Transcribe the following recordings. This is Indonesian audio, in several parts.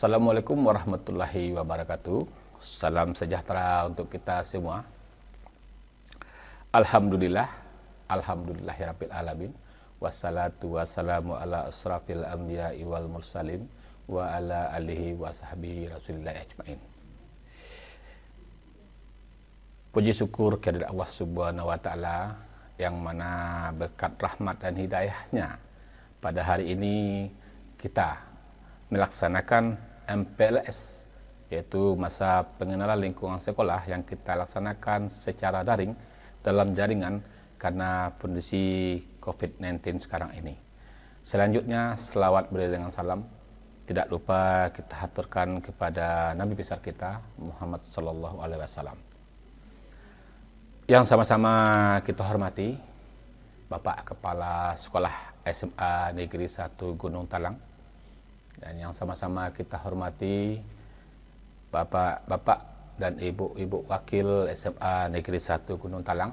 Assalamualaikum warahmatullahi wabarakatuh. Salam sejahtera untuk kita semua. Alhamdulillahirabbil alamin. Wassalatu wassalamu ala asrafil anbiya'i wal mursalin wa ala alihi wa sahbihi rasulillahi ajmain. Puji syukur kehadirat Allah Subhanahu wa taala yang mana berkat rahmat dan hidayahnya pada hari ini kita melaksanakan MPLS, yaitu masa pengenalan lingkungan sekolah yang kita laksanakan secara daring dalam jaringan karena kondisi COVID-19 sekarang ini. Selanjutnya, selawat beriringan salam tidak lupa kita haturkan kepada Nabi besar kita Muhammad Sallallahu Alaihi Wasallam. Yang sama-sama kita hormati Bapak Kepala Sekolah SMA Negeri 1 Gunung Talang, dan yang sama-sama kita hormati Bapak-bapak dan ibu-ibu wakil SMA Negeri 1 Gunung Talang,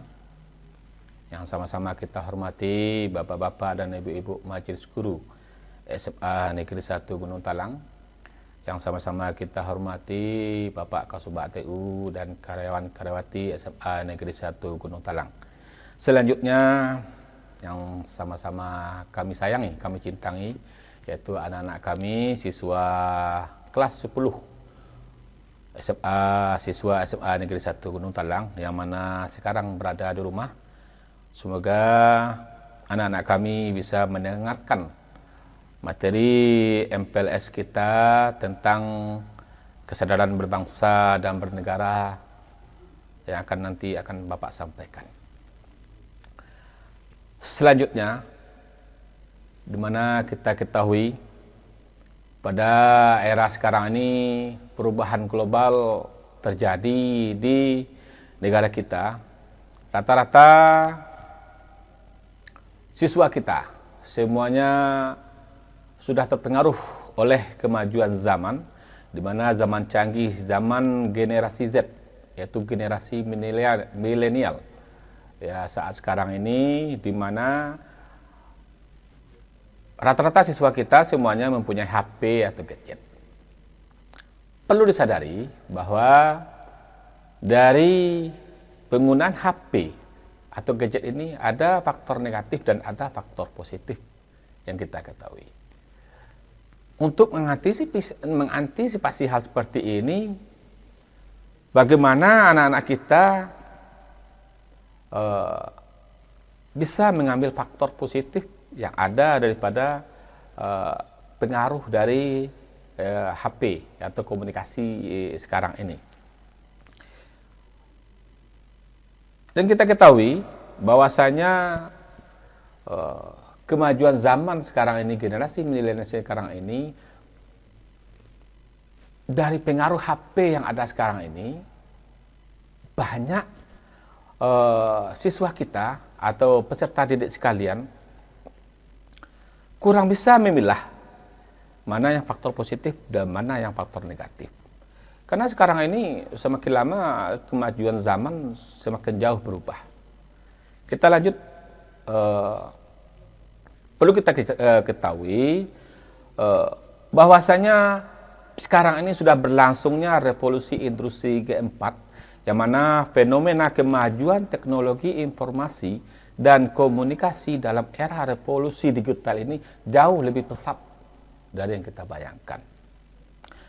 yang sama-sama kita hormati bapak-bapak dan ibu-ibu majelis guru SMA Negeri 1 Gunung Talang, yang sama-sama kita hormati Bapak Kasubag TU dan karyawan-karyawati SMA Negeri 1 Gunung Talang. Selanjutnya, yang sama-sama kami sayangi, kami cintai, yaitu anak-anak kami, siswa kelas 10 siswa SMA Negeri 1 Gunung Talang yang mana sekarang berada di rumah. Semoga anak-anak kami bisa mendengarkan materi MPLS kita tentang kesadaran berbangsa dan bernegara yang nanti akan Bapak sampaikan. Selanjutnya, di mana kita ketahui pada era sekarang ini perubahan global terjadi di negara kita. Rata-rata siswa kita semuanya sudah terpengaruh oleh kemajuan zaman, di mana zaman canggih, zaman generasi Z, yaitu generasi milenial. Ya, saat sekarang ini di mana rata-rata siswa kita semuanya mempunyai HP atau gadget. Perlu disadari bahwa dari penggunaan HP atau gadget ini ada faktor negatif dan ada faktor positif yang kita ketahui. Untuk mengantisipasi hal seperti ini, bagaimana anak-anak kita bisa mengambil faktor positif yang ada daripada pengaruh dari HP atau komunikasi sekarang ini. Dan kita ketahui bahwasanya kemajuan zaman sekarang ini, generasi milenial sekarang ini, dari pengaruh HP yang ada sekarang ini, banyak siswa kita atau peserta didik sekalian kurang bisa memilah mana yang faktor positif dan mana yang faktor negatif. Karena sekarang ini semakin lama kemajuan zaman semakin jauh berubah. Kita lanjut, perlu kita ketahui bahwasanya sekarang ini sudah berlangsungnya revolusi industri keempat, yang mana fenomena kemajuan teknologi informasi dan komunikasi dalam era revolusi digital ini jauh lebih pesat dari yang kita bayangkan.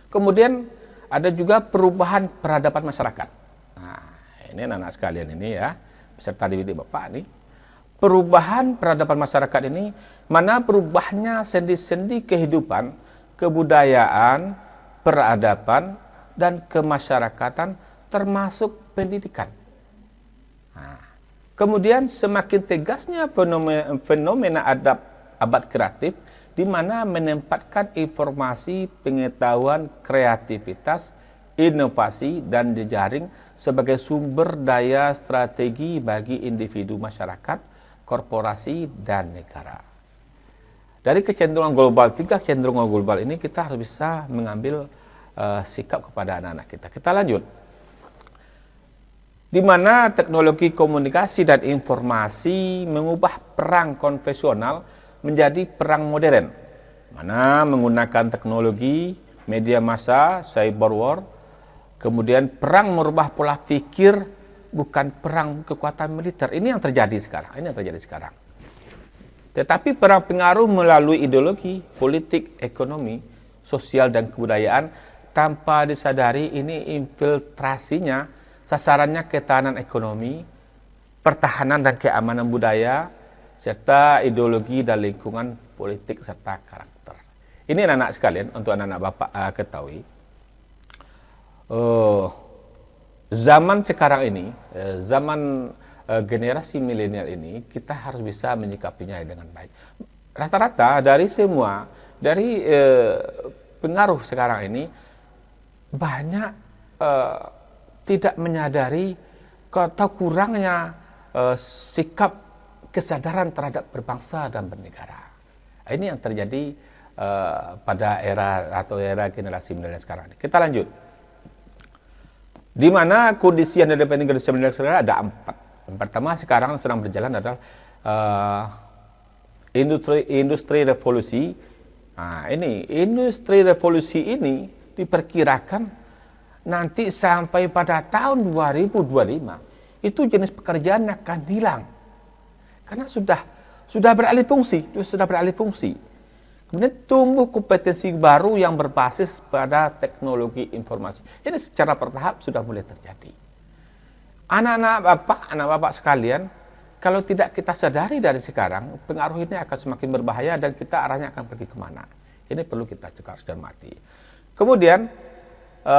Kemudian ada juga perubahan peradaban masyarakat. Nah, ini anak-anak sekalian ini ya, peserta didik Bapak nih. Perubahan peradaban masyarakat ini, mana berubahnya sendi-sendi kehidupan, kebudayaan, peradaban, dan kemasyarakatan termasuk pendidikan. Nah, kemudian semakin tegasnya fenomena abad kreatif, di mana menempatkan informasi, pengetahuan, kreativitas, inovasi, dan jejaring sebagai sumber daya strategi bagi individu, masyarakat, korporasi, dan negara. Dari kecenderungan global, tiga kecenderungan global ini kita harus bisa mengambil sikap kepada anak-anak kita. Kita lanjut. Di mana teknologi komunikasi dan informasi mengubah perang konvensional menjadi perang modern, mana menggunakan teknologi media massa, cyber war, kemudian perang merubah pola pikir, bukan perang kekuatan militer. Ini yang terjadi sekarang. Tetapi perang pengaruh melalui ideologi, politik, ekonomi, sosial, dan kebudayaan tanpa disadari ini infiltrasinya, sasarannya ketahanan ekonomi, pertahanan dan keamanan budaya, serta ideologi dan lingkungan politik serta karakter. Ini anak-anak sekalian, untuk anak-anak Bapak ketahui, zaman sekarang ini, zaman generasi milenial ini, kita harus bisa menyikapinya dengan baik. Rata-rata dari pengaruh sekarang ini, banyak tidak menyadari atau kurangnya sikap kesadaran terhadap berbangsa dan bernegara. Ini yang terjadi pada era generasi milenial sekarang ini. Kita lanjut. Di mana kondisi yang ada di generasi milenial sekarang ada 4. Yang pertama sekarang sedang berjalan adalah industri revolusi. Nah, ini industri revolusi ini diperkirakan nanti sampai pada tahun 2025 itu jenis pekerjaan akan hilang karena sudah beralih fungsi. Kemudian tumbuh kompetensi baru yang berbasis pada teknologi informasi. Ini secara bertahap sudah mulai terjadi. Anak-anak bapak sekalian, kalau tidak kita sadari dari sekarang, pengaruh ini akan semakin berbahaya dan kita arahnya akan pergi kemana. Ini perlu kita harus cermati. Kemudian,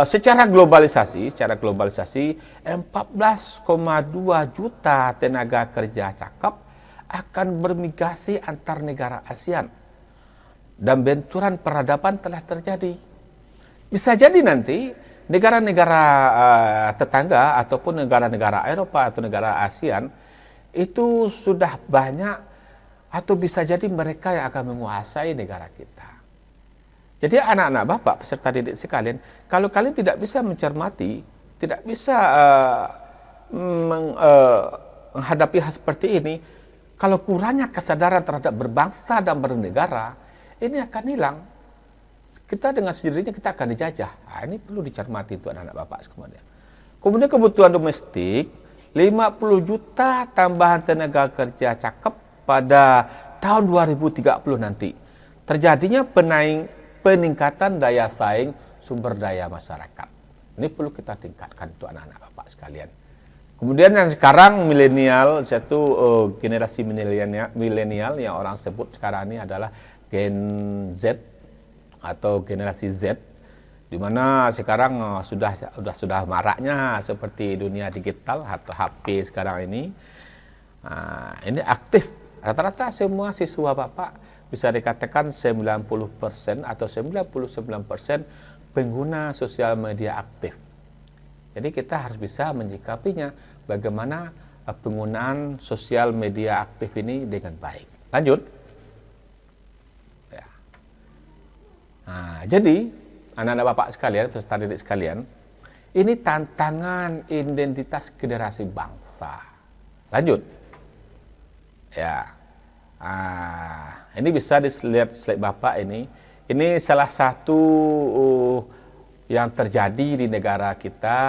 secara globalisasi 14,2 juta tenaga kerja cakep akan bermigrasi antar negara ASEAN. Dan benturan peradaban telah terjadi. Bisa jadi nanti negara-negara tetangga ataupun negara-negara Eropa atau negara ASEAN itu sudah banyak atau bisa jadi mereka yang akan menguasai negara kita. Jadi anak-anak Bapak peserta didik sekalian, kalau kalian tidak bisa mencermati, tidak bisa menghadapi hal seperti ini, kalau kurangnya kesadaran terhadap berbangsa dan bernegara, ini akan hilang. Kita dengan sendirinya kita akan dijajah. Nah, ini perlu dicermati untuk anak-anak Bapak semuanya. Kemudian kebutuhan domestik, 50 juta tambahan tenaga kerja cakep pada tahun 2030 nanti. Terjadinya peningkatan daya saing sumber daya masyarakat. Ini perlu kita tingkatkan untuk anak-anak Bapak sekalian. Kemudian yang sekarang milenial, generasi milenial yang orang sebut sekarang ini adalah Gen Z atau generasi Z, di mana sekarang sudah maraknya seperti dunia digital atau HP sekarang ini. Ini aktif. Rata-rata semua siswa Bapak bisa dikatakan 90% atau 99% pengguna sosial media aktif. Jadi kita harus bisa menyikapinya bagaimana penggunaan sosial media aktif ini dengan baik. Lanjut. Jadi anak-anak Bapak sekalian, peserta didik sekalian, ini tantangan identitas generasi bangsa. Lanjut. Ya. Ini bisa dilihat slide Bapak ini. Ini salah satu yang terjadi di negara kita.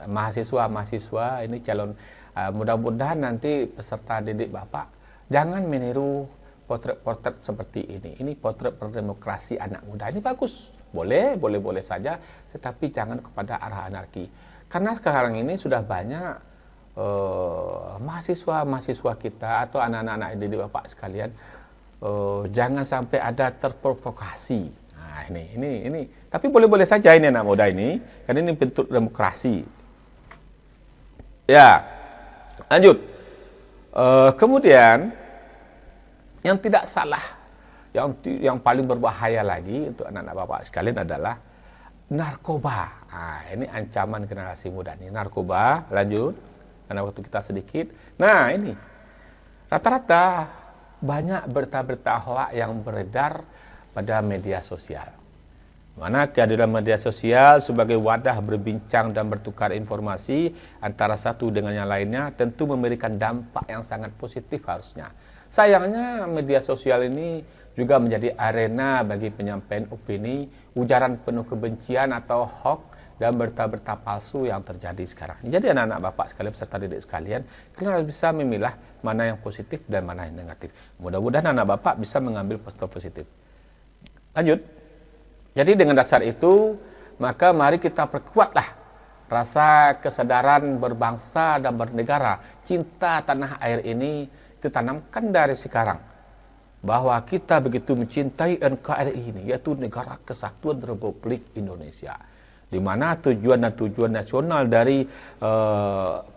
Mahasiswa ini calon, mudah-mudahan nanti peserta didik Bapak jangan meniru potret-potret seperti ini. Ini potret berdemokrasi anak muda. Ini bagus. Boleh saja, tetapi jangan kepada arah anarki. Karena sekarang ini sudah banyak mahasiswa kita atau anak-anak didik Bapak sekalian, jangan sampai ada terprovokasi. Nah, ini. Tapi boleh saja ini anak muda ini, karena ini bentuk demokrasi. Ya, lanjut. Kemudian yang tidak salah, yang paling berbahaya lagi untuk anak-anak Bapak sekalian adalah narkoba. Ini ancaman generasi muda nih, narkoba. Lanjut, karena waktu kita sedikit. Nah, ini rata-rata banyak berita-berita hoak yang beredar pada media sosial. Mana kehadiran media sosial sebagai wadah berbincang dan bertukar informasi antara satu dengan yang lainnya tentu memberikan dampak yang sangat positif harusnya. Sayangnya media sosial ini juga menjadi arena bagi penyampaian opini, ujaran penuh kebencian atau hoax dan berita-berita palsu yang terjadi sekarang. Jadi anak-anak Bapak sekalian, peserta didik sekalian, kalian harus bisa memilah mana yang positif dan mana yang negatif. Mudah-mudahan anak Bapak bisa mengambil positif. Lanjut. Jadi dengan dasar itu, maka mari kita perkuatlah rasa kesadaran berbangsa dan bernegara. Cinta tanah air ini ditanamkan dari sekarang. Bahwa kita begitu mencintai NKRI ini, yaitu Negara Kesatuan Republik Indonesia. Di mana tujuan dan tujuan nasional dari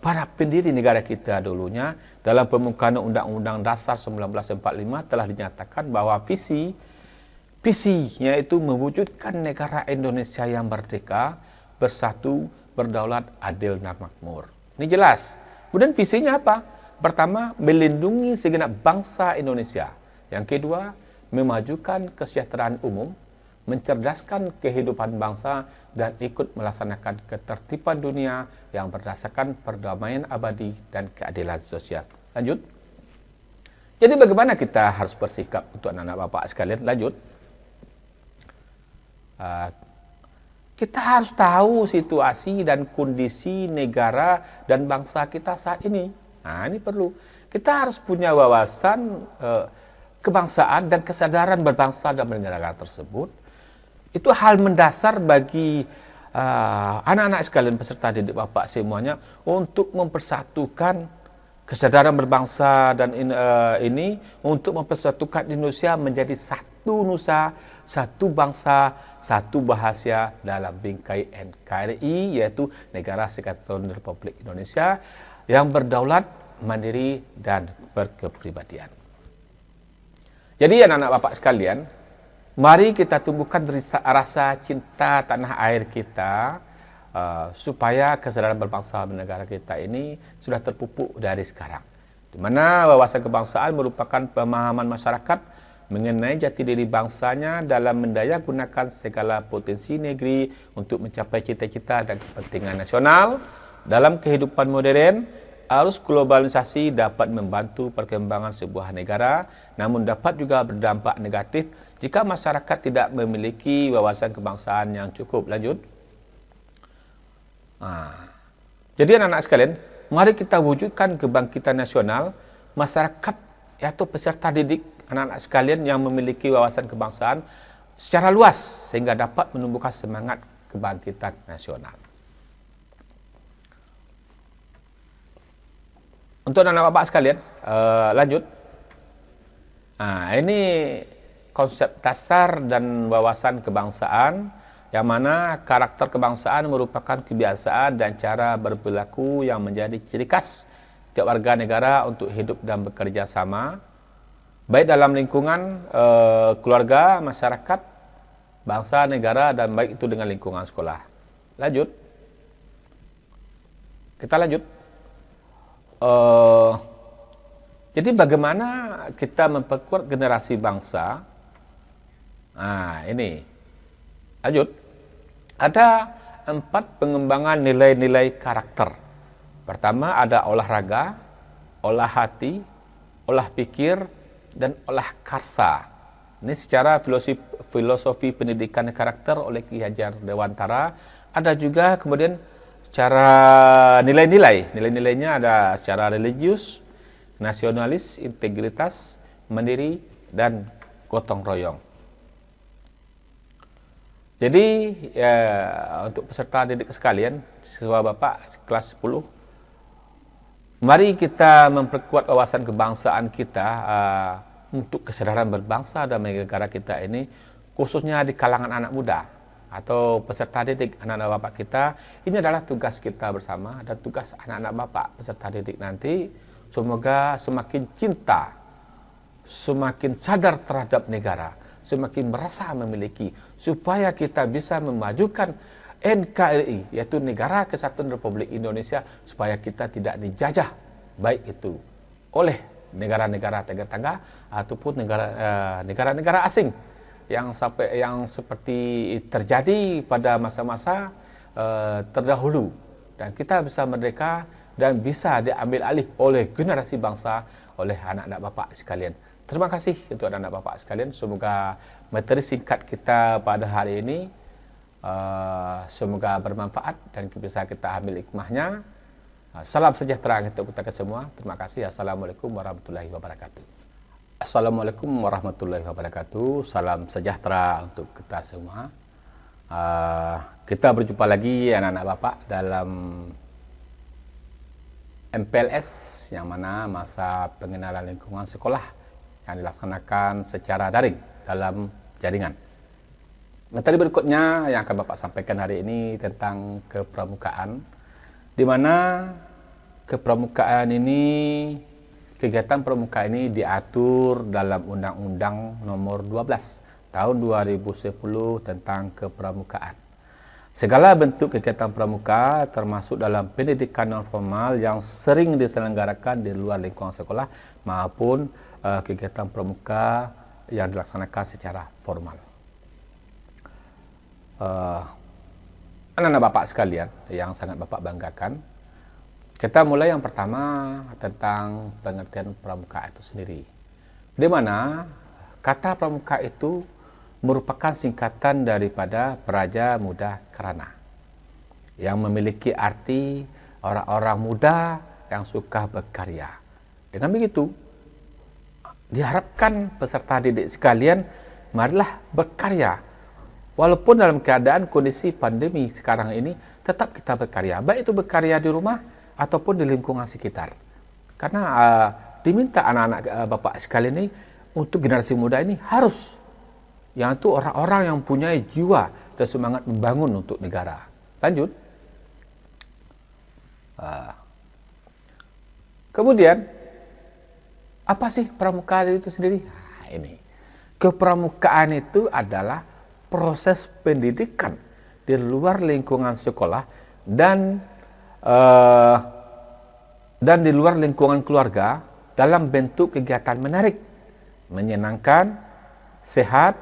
para pendiri negara kita dulunya dalam pembukaan Undang-Undang Dasar 1945 telah dinyatakan bahwa visinya itu mewujudkan negara Indonesia yang merdeka, bersatu, berdaulat, adil, dan makmur. Ini jelas. Kemudian visinya apa? Pertama, melindungi segenap bangsa Indonesia. Yang kedua, memajukan kesejahteraan umum, mencerdaskan kehidupan bangsa, dan ikut melaksanakan ketertiban dunia yang berdasarkan perdamaian abadi dan keadilan sosial. Lanjut. Jadi bagaimana kita harus bersikap untuk anak-anak Bapak sekalian? Lanjut. Kita harus tahu situasi dan kondisi negara dan bangsa kita saat ini. Nah, ini perlu. Kita harus punya wawasan kebangsaan dan kesadaran berbangsa dan bernegara tersebut. Itu hal mendasar bagi anak-anak sekalian peserta didik Bapak semuanya untuk mempersatukan kesadaran berbangsa dan ini untuk mempersatukan Indonesia menjadi satu nusa, satu bangsa, satu bahasa dalam bingkai NKRI, yaitu Negara Kesatuan Republik Indonesia yang berdaulat, mandiri, dan berkepribadian. Jadi anak-anak Bapak sekalian, mari kita tumbuhkan rasa cinta tanah air kita supaya kesadaran berbangsa dan negara kita ini sudah terpupuk dari sekarang. Di mana wawasan kebangsaan merupakan pemahaman masyarakat mengenai jati diri bangsanya dalam mendaya gunakan segala potensi negeri untuk mencapai cita-cita dan kepentingan nasional. Dalam kehidupan modern, arus globalisasi dapat membantu perkembangan sebuah negara, namun dapat juga berdampak negatif jika masyarakat tidak memiliki wawasan kebangsaan yang cukup. Lanjut. Jadi anak-anak sekalian, mari kita wujudkan kebangkitan nasional masyarakat, yaitu peserta didik anak-anak sekalian yang memiliki wawasan kebangsaan secara luas sehingga dapat menumbuhkan semangat kebangkitan nasional. Untuk anak-anak Bapak sekalian, lanjut. Ini konsep dasar dan wawasan kebangsaan, yang mana karakter kebangsaan merupakan kebiasaan dan cara berperilaku yang menjadi ciri khas setiap warga negara untuk hidup dan bekerja sama, baik dalam lingkungan keluarga, masyarakat, bangsa, negara, dan baik itu dengan lingkungan sekolah. Lanjut. Kita lanjut. Jadi bagaimana kita memperkuat generasi bangsa? Ini. Lanjut. Ada 4 pengembangan nilai-nilai karakter. Pertama ada olahraga, olah hati, olah pikir, dan olah karsa. Ini secara filosofi pendidikan karakter oleh Ki Hajar Dewantara. Ada juga kemudian secara nilai-nilai. Nilai-nilainya ada secara religius, nasionalis, integritas, mandiri, dan gotong royong. Jadi untuk peserta didik sekalian, siswa Bapak kelas 10, mari kita memperkuat wawasan kebangsaan kita untuk kesadaran berbangsa dan negara kita ini, khususnya di kalangan anak muda atau peserta didik anak-anak Bapak kita. Ini adalah tugas kita bersama dan tugas anak-anak Bapak peserta didik nanti. Semoga semakin cinta, semakin sadar terhadap negara, semakin merasa memiliki, supaya kita bisa memajukan NKRI, yaitu Negara Kesatuan Republik Indonesia, supaya kita tidak dijajah, baik itu oleh negara-negara tetangga ataupun negara-negara asing yang seperti terjadi pada masa-masa terdahulu, dan kita bisa merdeka dan bisa diambil alih oleh generasi bangsa, oleh anak-anak Bapak sekalian. Terima kasih untuk anak-anak Bapak sekalian. Semoga materi singkat kita pada hari ini semoga bermanfaat dan bisa kita ambil hikmahnya. Salam sejahtera untuk kita semua. Terima kasih. Assalamualaikum warahmatullahi wabarakatuh. Assalamualaikum warahmatullahi wabarakatuh. Salam sejahtera untuk kita semua. Kita berjumpa lagi anak-anak Bapak dalam MPLS, yang mana masa pengenalan lingkungan sekolah yang dilaksanakan secara daring dalam jaringan. Materi berikutnya yang akan Bapak sampaikan hari ini tentang kepramukaan, di mana kepramukaan ini, kegiatan pramuka ini diatur dalam Undang-Undang Nomor 12 Tahun 2010 tentang kepramukaan. Segala bentuk kegiatan pramuka termasuk dalam pendidikan non formal yang sering diselenggarakan di luar lingkungan sekolah maupun kegiatan pramuka yang dilaksanakan secara formal. Anak-anak Bapak sekalian yang sangat Bapak banggakan, kita mulai yang pertama tentang pengertian pramuka itu sendiri, di mana kata pramuka itu merupakan singkatan daripada Praja Muda Kerana, yang memiliki arti orang-orang muda yang suka berkarya. Dengan begitu, diharapkan peserta didik sekalian, marilah berkarya. Walaupun dalam keadaan kondisi pandemi sekarang ini, tetap kita berkarya. Baik itu berkarya di rumah ataupun di lingkungan sekitar. Karena diminta anak-anak Bapak sekalian ini, untuk generasi muda ini harus, yang itu orang-orang yang punya jiwa dan semangat membangun untuk negara. Lanjut. Kemudian, apa sih pramuka itu sendiri? Nah, ini. Kepramukaan itu adalah proses pendidikan di luar lingkungan sekolah dan di luar lingkungan keluarga dalam bentuk kegiatan menarik, menyenangkan, sehat,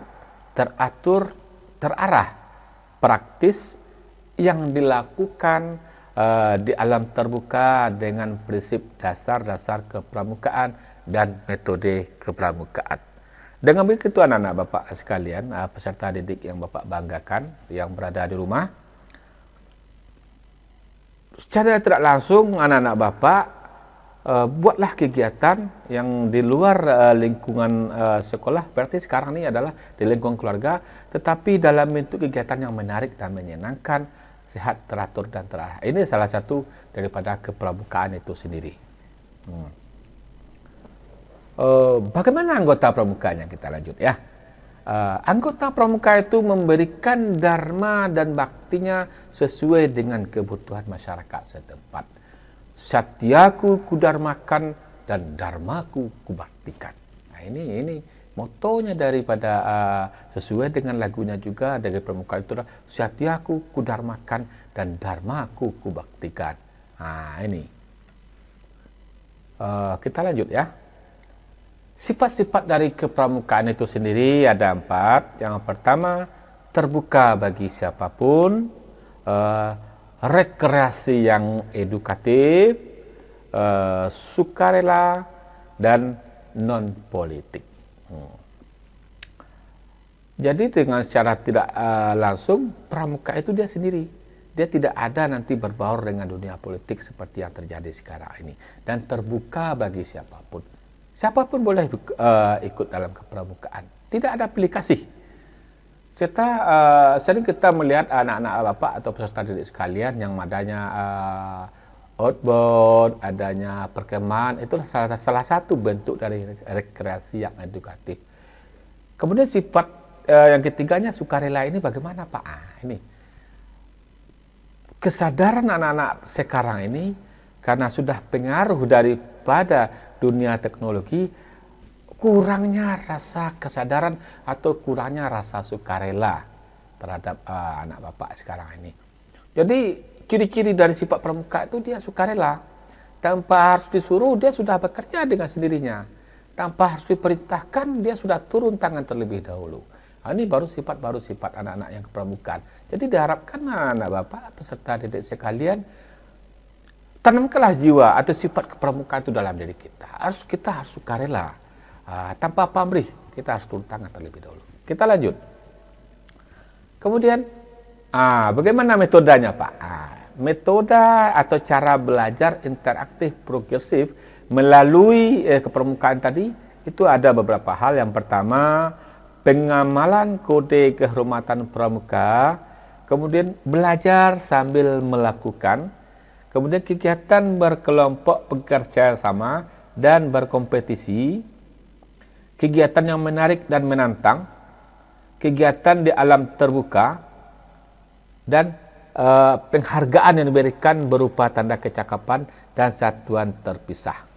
teratur, terarah, praktis yang dilakukan di alam terbuka dengan prinsip dasar-dasar kepramukaan dan metode kepramukaan. Dengan begitu anak-anak Bapak sekalian, peserta didik yang Bapak banggakan, yang berada di rumah, secara tidak langsung anak-anak Bapak buatlah kegiatan yang di luar lingkungan sekolah, berarti sekarang ini adalah di lingkungan keluarga, tetapi dalam bentuk kegiatan yang menarik dan menyenangkan, sehat, teratur, dan terarah. Ini salah satu daripada kepramukaan itu sendiri. Bagaimana anggota pramukanya? Kita lanjut ya. Anggota pramuka itu memberikan dharma dan baktinya sesuai dengan kebutuhan masyarakat setempat. Satyaku kudarmakan dan dharmaku kubaktikan. Nah, ini motonya daripada sesuai dengan lagunya juga dari pramuka itu adalah Satyaku kudarmakan dan dharmaku kubaktikan. Nah, ini. Kita lanjut ya. Sifat-sifat dari kepramukaan itu sendiri ada 4. Yang pertama, terbuka bagi siapapun, rekreasi yang edukatif, sukarela, dan non-politik. Jadi dengan secara tidak langsung, pramuka itu dia sendiri. Dia tidak ada nanti berbaur dengan dunia politik seperti yang terjadi sekarang ini. Dan terbuka bagi siapapun. Siapapun boleh ikut dalam kepramukaan. Tidak ada pilih kasih. Sering kita melihat anak-anak Bapak atau peserta didik sekalian yang adanya outbound, adanya perkemahan, itu salah satu bentuk dari rekreasi yang edukatif. Kemudian sifat yang ketiganya sukarela ini bagaimana Pak? Ini kesadaran anak-anak sekarang ini karena sudah pengaruh daripada dunia teknologi, kurangnya rasa kesadaran atau kurangnya rasa sukarela terhadap anak Bapak sekarang ini. Jadi ciri-ciri dari sifat pramuka itu dia sukarela. Tanpa harus disuruh, dia sudah bekerja dengan sendirinya. Tanpa harus diperintahkan, dia sudah turun tangan terlebih dahulu. Nah, ini baru sifat anak-anak yang kepramukaan. Jadi diharapkan anak-anak Bapak, peserta didik sekalian, tanamkanlah jiwa atau sifat kepramukaan itu dalam diri kita. Kita harus sukarela. tanpa pamrih, kita harus turun tangan terlebih dahulu. Kita lanjut. Kemudian, bagaimana metodenya, Pak? Metode atau cara belajar interaktif progresif melalui kepramukaan tadi, itu ada beberapa hal. Yang pertama, pengamalan kode kehormatan pramuka, kemudian belajar sambil melakukan, kemudian kegiatan berkelompok bekerja sama dan berkompetisi, kegiatan yang menarik dan menantang, kegiatan di alam terbuka, dan penghargaan yang diberikan berupa tanda kecakapan dan satuan terpisah.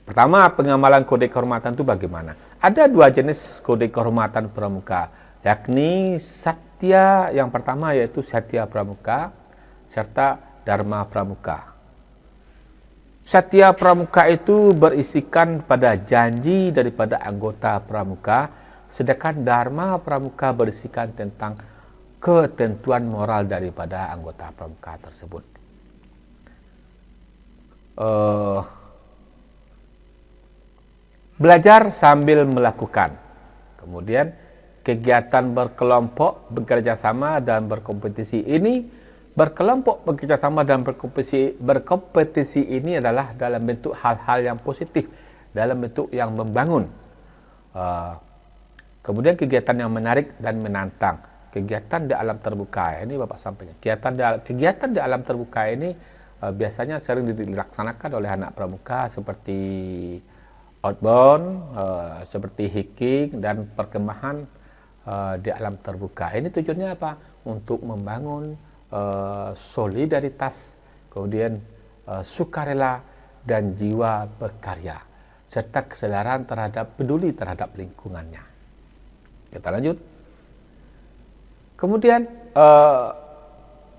Pertama, pengamalan kode kehormatan itu bagaimana? Ada dua jenis kode kehormatan pramuka, yakni Satya yang pertama, yaitu Satya Pramuka, serta Dharma Pramuka. Satya Pramuka itu berisikan pada janji daripada anggota pramuka, sedangkan Dharma Pramuka berisikan tentang ketentuan moral daripada anggota pramuka tersebut. Belajar sambil melakukan, kemudian kegiatan berkelompok, bekerja sama dan berkompetisi. Ini berkelompok, bekerja sama dan berkompetisi ini adalah dalam bentuk hal-hal yang positif, dalam bentuk yang membangun. Kemudian kegiatan yang menarik dan menantang, kegiatan di alam terbuka. Ini Bapak sampaikan. Kegiatan di alam terbuka ini biasanya sering dilaksanakan oleh anak pramuka, seperti outbound, seperti hiking dan perkemahan di alam terbuka. Ini tujuannya apa? Untuk membangun solidaritas, kemudian sukarela dan jiwa berkarya, serta kesadaran peduli terhadap lingkungannya. Kita lanjut. Kemudian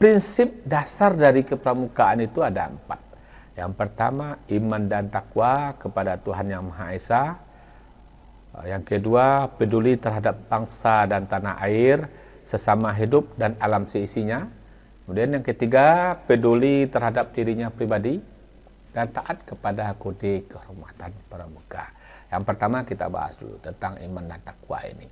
prinsip dasar dari kepramukaan itu ada 4. Yang pertama, iman dan takwa kepada Tuhan Yang Maha Esa. Yang kedua, peduli terhadap bangsa dan tanah air, sesama hidup dan alam seisinya. Kemudian yang ketiga, peduli terhadap dirinya pribadi dan taat kepada kode kehormatan pramuka. Yang pertama kita bahas dulu tentang iman dan takwa ini.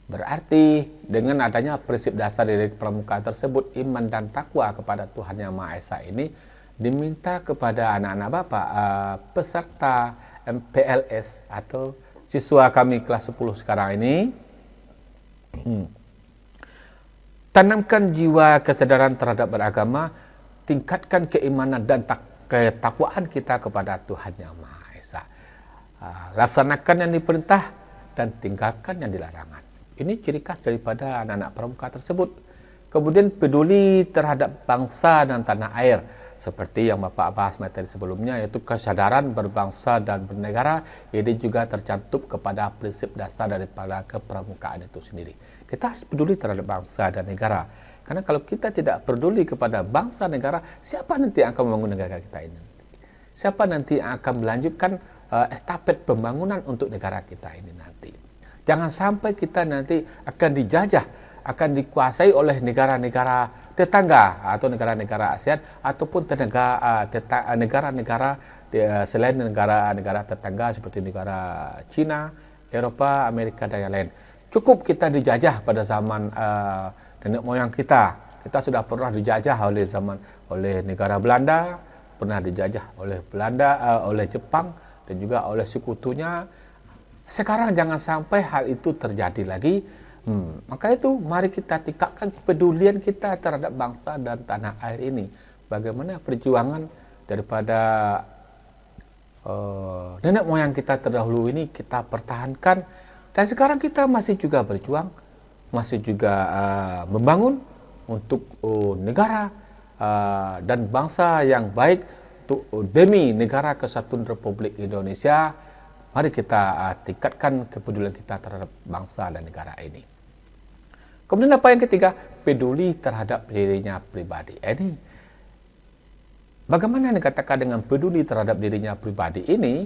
Berarti dengan adanya prinsip dasar dari pramuka tersebut, iman dan takwa kepada Tuhan Yang Maha Esa ini diminta kepada anak-anak Bapak, peserta MPLS atau siswa kami kelas 10 sekarang ini. Tanamkan jiwa kesadaran terhadap beragama, tingkatkan keimanan dan ketakwaan kita kepada Tuhan Yang Maha Esa. Laksanakan yang diperintah dan tinggalkan yang dilarangan. Ini ciri khas daripada anak-anak pramuka tersebut. Kemudian peduli terhadap bangsa dan tanah air, seperti yang Bapak bahas materi sebelumnya, yaitu kesadaran berbangsa dan bernegara. Ini juga tercantum kepada prinsip dasar daripada kepramukaan itu sendiri. Kita harus peduli terhadap bangsa dan negara. Karena kalau kita tidak peduli kepada bangsa negara, siapa nanti yang akan membangun negara kita ini? Siapa nanti yang akan melanjutkan estafet pembangunan untuk negara kita ini nanti? Jangan sampai kita nanti akan dijajah, akan dikuasai oleh negara-negara tetangga atau negara-negara ASEAN ataupun negara-negara selain negara-negara tetangga seperti negara Cina, Eropa, Amerika dan yang lain. Cukup kita dijajah pada zaman nenek moyang kita. Kita sudah pernah dijajah oleh negara Belanda, pernah dijajah oleh oleh Jepang dan juga oleh sekutunya. Sekarang jangan sampai hal itu terjadi lagi. Maka itu mari kita tingkatkan kepedulian kita terhadap bangsa dan tanah air ini. Bagaimana perjuangan daripada nenek moyang kita terdahulu ini kita pertahankan, dan sekarang kita masih juga berjuang, masih juga membangun untuk negara dan bangsa yang baik, demi negara kesatuan Republik Indonesia. Mari kita tingkatkan kepedulian kita terhadap bangsa dan negara ini. Kemudian apa yang ketiga? Peduli terhadap dirinya pribadi. Ini bagaimana dikatakan dengan peduli terhadap dirinya pribadi ini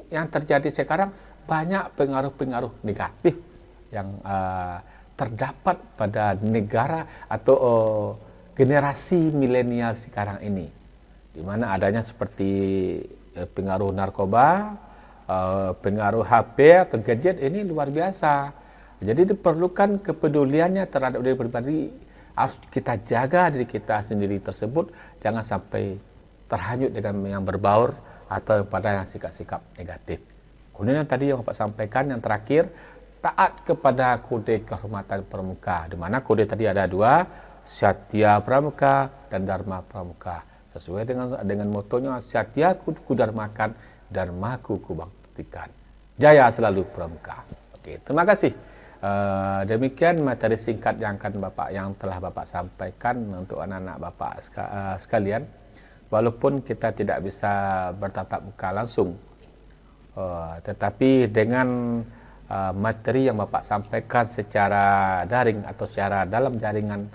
yang terjadi sekarang, banyak pengaruh-pengaruh negatif yang terdapat pada negara atau generasi milenial sekarang ini, di mana adanya seperti pengaruh narkoba, pengaruh HP atau gadget ini luar biasa. Jadi diperlukan kepeduliannya terhadap diri pribadi, harus kita jaga diri kita sendiri tersebut, jangan sampai terhanyut dengan yang berbaur atau pada yang sikap-sikap negatif. Kemudian yang tadi yang Bapak sampaikan yang terakhir, taat kepada kode kehormatan pramuka, di mana kode tadi ada dua, Satya Pramuka dan Dharma Pramuka. Sesuai dengan motonya, Satya Kudarmakan, Dharmaku Kubaktikan. Jaya selalu Pramuka. Oke, terima kasih. Demikian materi singkat yang telah Bapak sampaikan untuk anak-anak Bapak sekalian. Walaupun kita tidak bisa bertatap muka langsung, tetapi dengan materi yang Bapak sampaikan secara daring atau secara dalam jaringan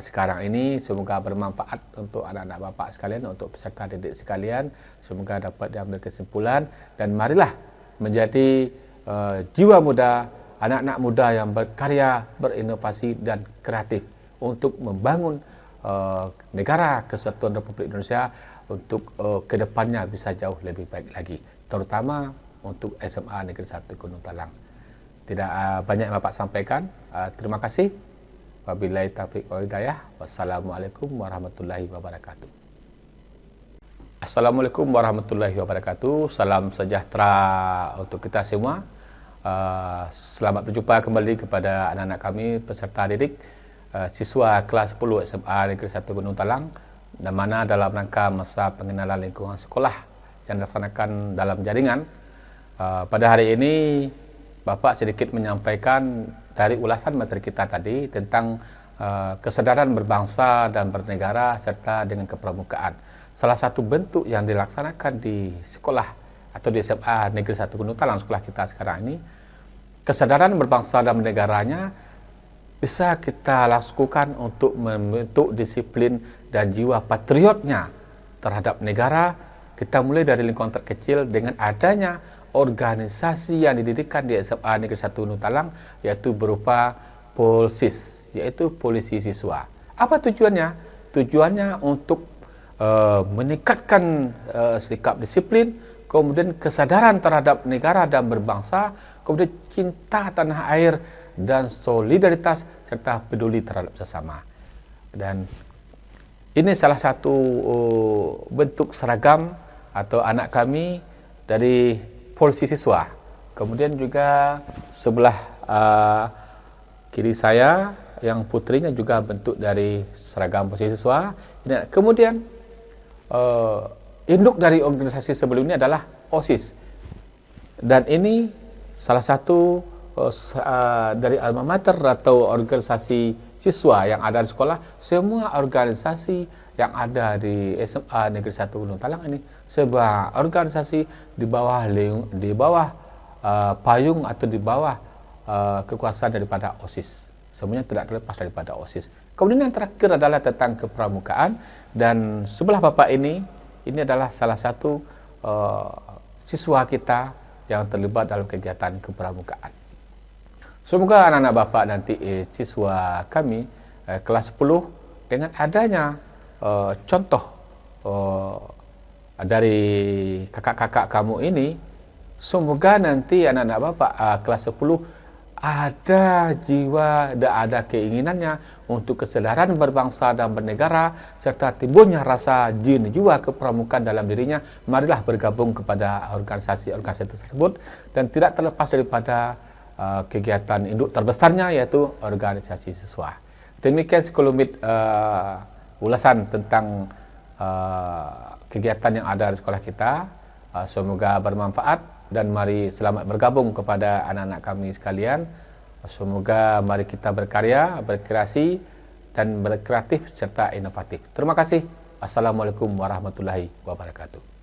sekarang ini, semoga bermanfaat untuk anak-anak Bapak sekalian, untuk peserta didik sekalian. Semoga dapat diambil kesimpulan, dan marilah menjadi jiwa muda, anak-anak muda yang berkarya, berinovasi dan kreatif untuk membangun negara kesatuan Republik Indonesia untuk kedepannya bisa jauh lebih baik lagi, terutama untuk SMA Negeri 1 Gunung Talang. Tidak banyak yang Bapak sampaikan. Terima kasih. Wabillahi taufiq wal hidayah. Wassalamualaikum warahmatullahi wabarakatuh. Assalamualaikum warahmatullahi wabarakatuh. Salam sejahtera untuk kita semua. Selamat berjumpa kembali kepada anak-anak kami peserta didik siswa kelas 10 SMA Negeri 1 Gunung Talang, di mana dalam rangka masa pengenalan lingkungan sekolah yang dilaksanakan dalam jaringan. Pada hari ini Bapak sedikit menyampaikan dari ulasan materi kita tadi tentang kesadaran berbangsa dan bernegara serta dengan kepramukaan. Salah satu bentuk yang dilaksanakan di sekolah atau di SMA Negeri 1 Gunung Talang, sekolah kita sekarang ini, kesadaran berbangsa dan bernegaranya bisa kita lakukan untuk membentuk disiplin dan jiwa patriotnya terhadap negara. Kita mulai dari lingkungan terkecil dengan adanya organisasi yang didirikan di SMA Negeri 1 Gunung Talang, yaitu berupa Polsis, yaitu polisi siswa. Apa tujuannya? Tujuannya untuk meningkatkan sikap disiplin, kemudian kesadaran terhadap negara dan berbangsa, kemudian cinta tanah air dan solidaritas serta peduli terhadap sesama. Dan ini salah satu bentuk seragam atau anak kami dari polisi siswa. Kemudian juga sebelah kiri saya yang putrinya juga bentuk dari seragam polisi siswa. Kemudian induk dari organisasi sebelum ini adalah OSIS. Dan ini salah satu dari alma mater atau organisasi siswa yang ada di sekolah. Semua organisasi yang ada di SMA Negeri 1 Gunung Talang ini sebuah organisasi di bawah payung atau di bawah kekuasaan daripada OSIS. Semuanya tidak terlepas daripada OSIS. Kemudian yang terakhir adalah tentang kepramukaan, dan sebelah Bapak ini adalah salah satu siswa kita yang terlibat dalam kegiatan kepramukaan. Semoga anak-anak Bapak nanti siswa kami kelas 10 dengan adanya contoh dari kakak-kakak kamu ini, semoga nanti anak-anak Bapak kelas 10 ada jiwa dan ada keinginannya untuk kesadaran berbangsa dan bernegara serta timbulnya rasa jiwa kepramukaan dalam dirinya. Marilah bergabung kepada organisasi-organisasi tersebut, dan tidak terlepas daripada kegiatan induk terbesarnya yaitu organisasi siswa. Demikian sekelumit ulasan tentang kegiatan yang ada di sekolah kita. Semoga bermanfaat, dan mari selamat bergabung kepada anak-anak kami sekalian. Semoga mari kita berkarya, berkreasi dan berkreatif serta inovatif. Terima kasih. Assalamualaikum warahmatullahi wabarakatuh.